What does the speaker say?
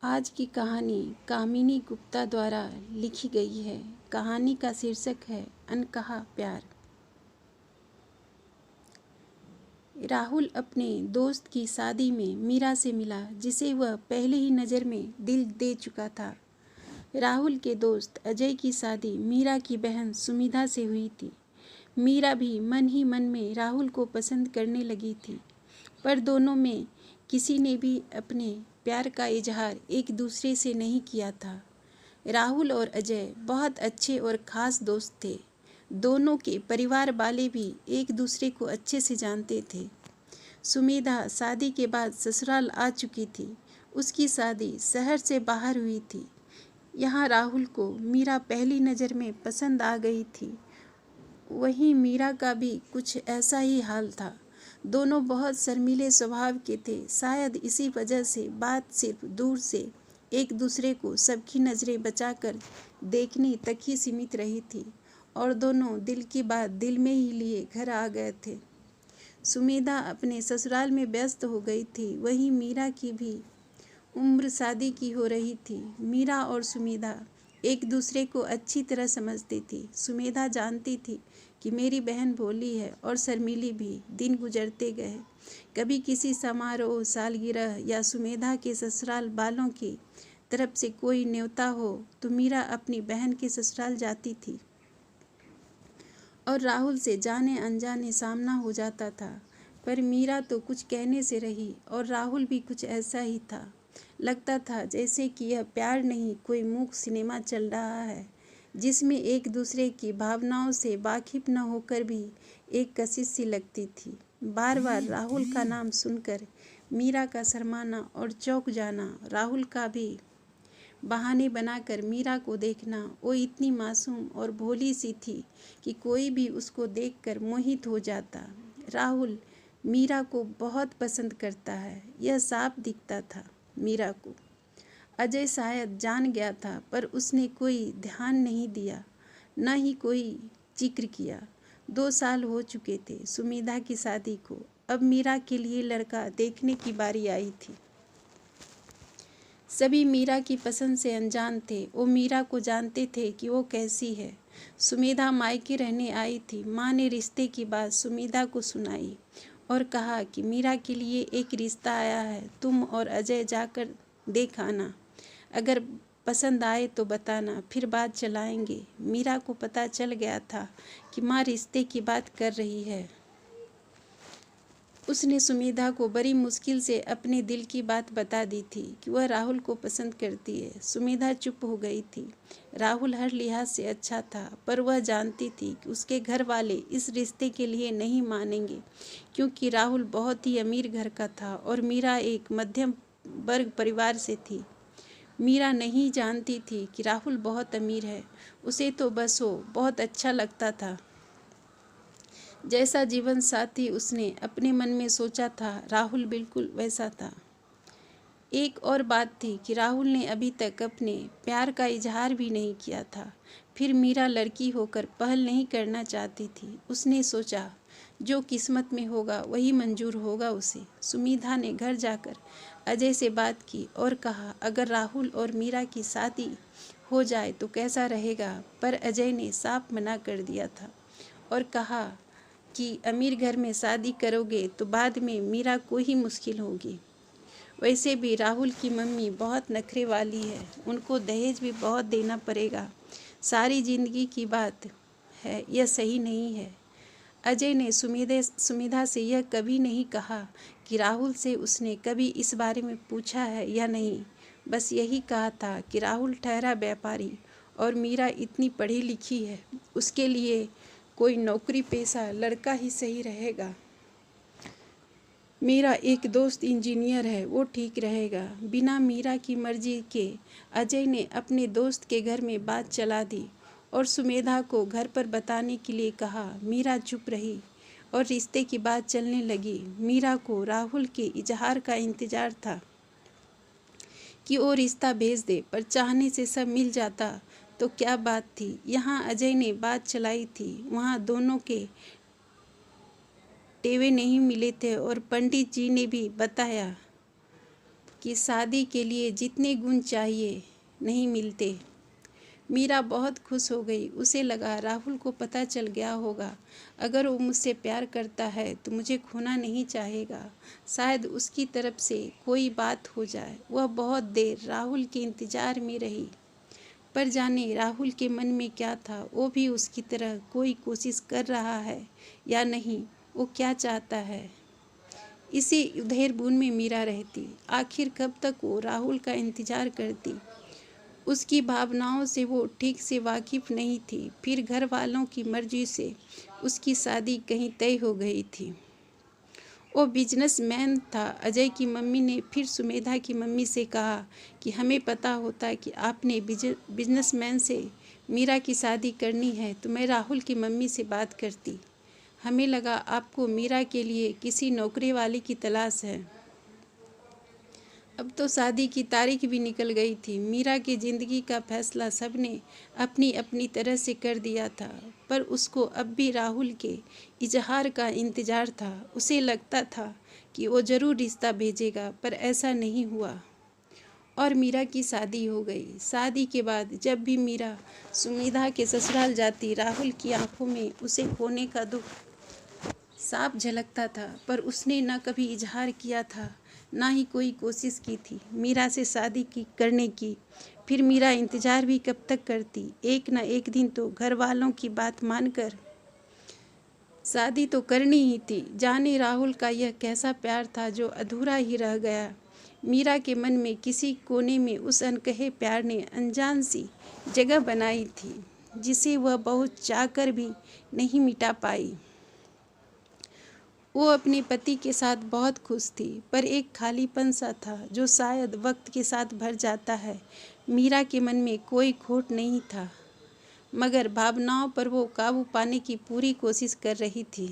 आज की कहानी कामिनी गुप्ता द्वारा लिखी गई है। कहानी का शीर्षक है अनकहा प्यार। राहुल अपने दोस्त की शादी में मीरा से मिला, जिसे वह पहले ही नज़र में दिल दे चुका था। राहुल के दोस्त अजय की शादी मीरा की बहन सुमिधा से हुई थी। मीरा भी मन ही मन में राहुल को पसंद करने लगी थी, पर दोनों में किसी ने भी अपने प्यार का इजहार एक दूसरे से नहीं किया था। राहुल और अजय बहुत अच्छे और ख़ास दोस्त थे। दोनों के परिवार वाले भी एक दूसरे को अच्छे से जानते थे। सुमिधा शादी के बाद ससुराल आ चुकी थी। उसकी शादी शहर से बाहर हुई थी। यहाँ राहुल को मीरा पहली नज़र में पसंद आ गई थी। वहीं मीरा का भी कुछ ऐसा ही हाल था। दोनों बहुत शर्मीले स्वभाव के थे। शायद इसी वजह से बात सिर्फ दूर से एक दूसरे को सबकी नज़रें बचाकर देखने तक ही सीमित रही थी, और दोनों दिल की बात दिल में ही लिए घर आ गए थे। सुमिधा अपने ससुराल में व्यस्त हो गई थी। वहीं मीरा की भी उम्र शादी की हो रही थी। मीरा और सुमिधा एक दूसरे को अच्छी तरह समझती थी। सुमिधा जानती थी कि मेरी बहन भोली है और शर्मीली भी। दिन गुजरते गए। कभी किसी समारोह, सालगिरह या सुमिधा के ससुराल वालों की तरफ से कोई न्योता हो तो मीरा अपनी बहन के ससुराल जाती थी, और राहुल से जाने अनजाने सामना हो जाता था। पर मीरा तो कुछ कहने से रही, और राहुल भी कुछ ऐसा ही था। लगता था जैसे कि यह प्यार नहीं, कोई मूक सिनेमा चल रहा है, जिसमें एक दूसरे की भावनाओं से वाकिफ न होकर भी एक कशिश सी लगती थी। बार बार राहुल का नाम सुनकर मीरा का शर्माना और चौंक जाना, राहुल का भी बहाने बनाकर मीरा को देखना। वो इतनी मासूम और भोली सी थी कि कोई भी उसको देखकर मोहित हो जाता। राहुल मीरा को बहुत पसंद करता है, यह साफ दिखता था मीरा को। अजय शायद जान गया था, पर उसने कोई ध्यान नहीं दिया, न ही कोई जिक्र किया। 2 साल हो चुके थे सुमिधा की शादी को। अब मीरा के लिए लड़का देखने की बारी आई थी। सभी मीरा की पसंद से अनजान थे। वो मीरा को जानते थे कि वो कैसी है। सुमिधा मायके रहने आई थी। माँ ने रिश्ते की बात सुमिधा को सुनाई और कहा कि मीरा के लिए एक रिश्ता आया है, तुम और अजय जाकर देख आना। अगर पसंद आए तो बताना, फिर बात चलाएंगे। मीरा को पता चल गया था कि माँ रिश्ते की बात कर रही है। उसने सुमिधा को बड़ी मुश्किल से अपने दिल की बात बता दी थी कि वह राहुल को पसंद करती है। सुमिधा चुप हो गई थी। राहुल हर लिहाज से अच्छा था, पर वह जानती थी कि उसके घर वाले इस रिश्ते के लिए नहीं मानेंगे, क्योंकि राहुल बहुत ही अमीर घर का था और मीरा एक मध्यम वर्ग परिवार से थी। मीरा नहीं जानती थी कि राहुल बहुत अमीर है। उसे तो बस वो बहुत अच्छा लगता था। जैसा जीवन साथी उसने अपने मन में सोचा था, राहुल बिल्कुल वैसा था। एक और बात थी कि राहुल ने अभी तक अपने प्यार का इजहार भी नहीं किया था। फिर मीरा लड़की होकर पहल नहीं करना चाहती थी। उसने सोचा जो किस्मत में होगा वही मंजूर होगा उसे। सुमिधा ने घर जाकर अजय से बात की और कहा, अगर राहुल और मीरा की शादी हो जाए तो कैसा रहेगा। पर अजय ने साफ मना कर दिया था और कहा कि अमीर घर में शादी करोगे तो बाद में मीरा को ही मुश्किल होगी। वैसे भी राहुल की मम्मी बहुत नखरे वाली है, उनको दहेज भी बहुत देना पड़ेगा। सारी जिंदगी की बात है, यह सही नहीं है। अजय ने सुमिधा से यह कभी नहीं कहा कि राहुल से उसने कभी इस बारे में पूछा है या नहीं। बस यही कहा था कि राहुल ठहरा व्यापारी और मीरा इतनी पढ़ी लिखी है, उसके लिए कोई नौकरी पेशा लड़का ही सही रहेगा। मेरा एक दोस्त इंजीनियर है, वो ठीक रहेगा। बिना मीरा की मर्जी के अजय ने अपने दोस्त के घर में बात चला दी और सुमेधा को घर पर बताने के लिए कहा। मीरा चुप रही और रिश्ते की बात चलने लगी। मीरा को राहुल के इजहार का इंतजार था कि वो रिश्ता भेज दे, पर चाहने से सब मिल जाता तो क्या बात थी। यहाँ अजय ने बात चलाई थी, वहाँ दोनों के टेवे नहीं मिले थे और पंडित जी ने भी बताया कि शादी के लिए जितने गुण चाहिए नहीं मिलते। मीरा बहुत खुश हो गई। उसे लगा राहुल को पता चल गया होगा। अगर वो मुझसे प्यार करता है तो मुझे खोना नहीं चाहेगा। शायद उसकी तरफ से कोई बात हो जाए। वह बहुत देर राहुल के इंतज़ार में रही, पर जाने राहुल के मन में क्या था। वो भी उसकी तरह कोई कोशिश कर रहा है या नहीं, वो क्या चाहता है। इसी उधेड़-बुन में मीरा रहती। आखिर कब तक वो राहुल का इंतज़ार करती। उसकी भावनाओं से वो ठीक से वाकिफ़ नहीं थी। फिर घर वालों की मर्जी से उसकी शादी कहीं तय हो गई थी। वो बिजनेसमैन था। अजय की मम्मी ने फिर सुमेधा की मम्मी से कहा कि हमें पता होता कि आपने बिजनेसमैन से मीरा की शादी करनी है तो मैं राहुल की मम्मी से बात करती। हमें लगा आपको मीरा के लिए किसी नौकरी वाली की तलाश है। अब तो शादी की तारीख भी निकल गई थी। मीरा की ज़िंदगी का फैसला सबने अपनी अपनी तरह से कर दिया था, पर उसको अब भी राहुल के इजहार का इंतज़ार था। उसे लगता था कि वो ज़रूर रिश्ता भेजेगा, पर ऐसा नहीं हुआ और मीरा की शादी हो गई। शादी के बाद जब भी मीरा सुमेधा के ससुराल जाती, राहुल की आंखों में उसे खोने का दुख साफ झलकता था, पर उसने न कभी इजहार किया था, ना ही कोई कोशिश की थी मीरा से शादी करने की। फिर मीरा इंतज़ार भी कब तक करती। एक न एक दिन तो घर वालों की बात मानकर शादी तो करनी ही थी। जाने राहुल का यह कैसा प्यार था जो अधूरा ही रह गया। मीरा के मन में किसी कोने में उस अनकहे प्यार ने अनजान सी जगह बनाई थी, जिसे वह बहुत चाहकर भी नहीं मिटा पाई। वो अपने पति के साथ बहुत खुश थी, पर एक खालीपन सा था जो शायद वक्त के साथ भर जाता है। मीरा के मन में कोई खोट नहीं था, मगर भावनाओं पर वो काबू पाने की पूरी कोशिश कर रही थी।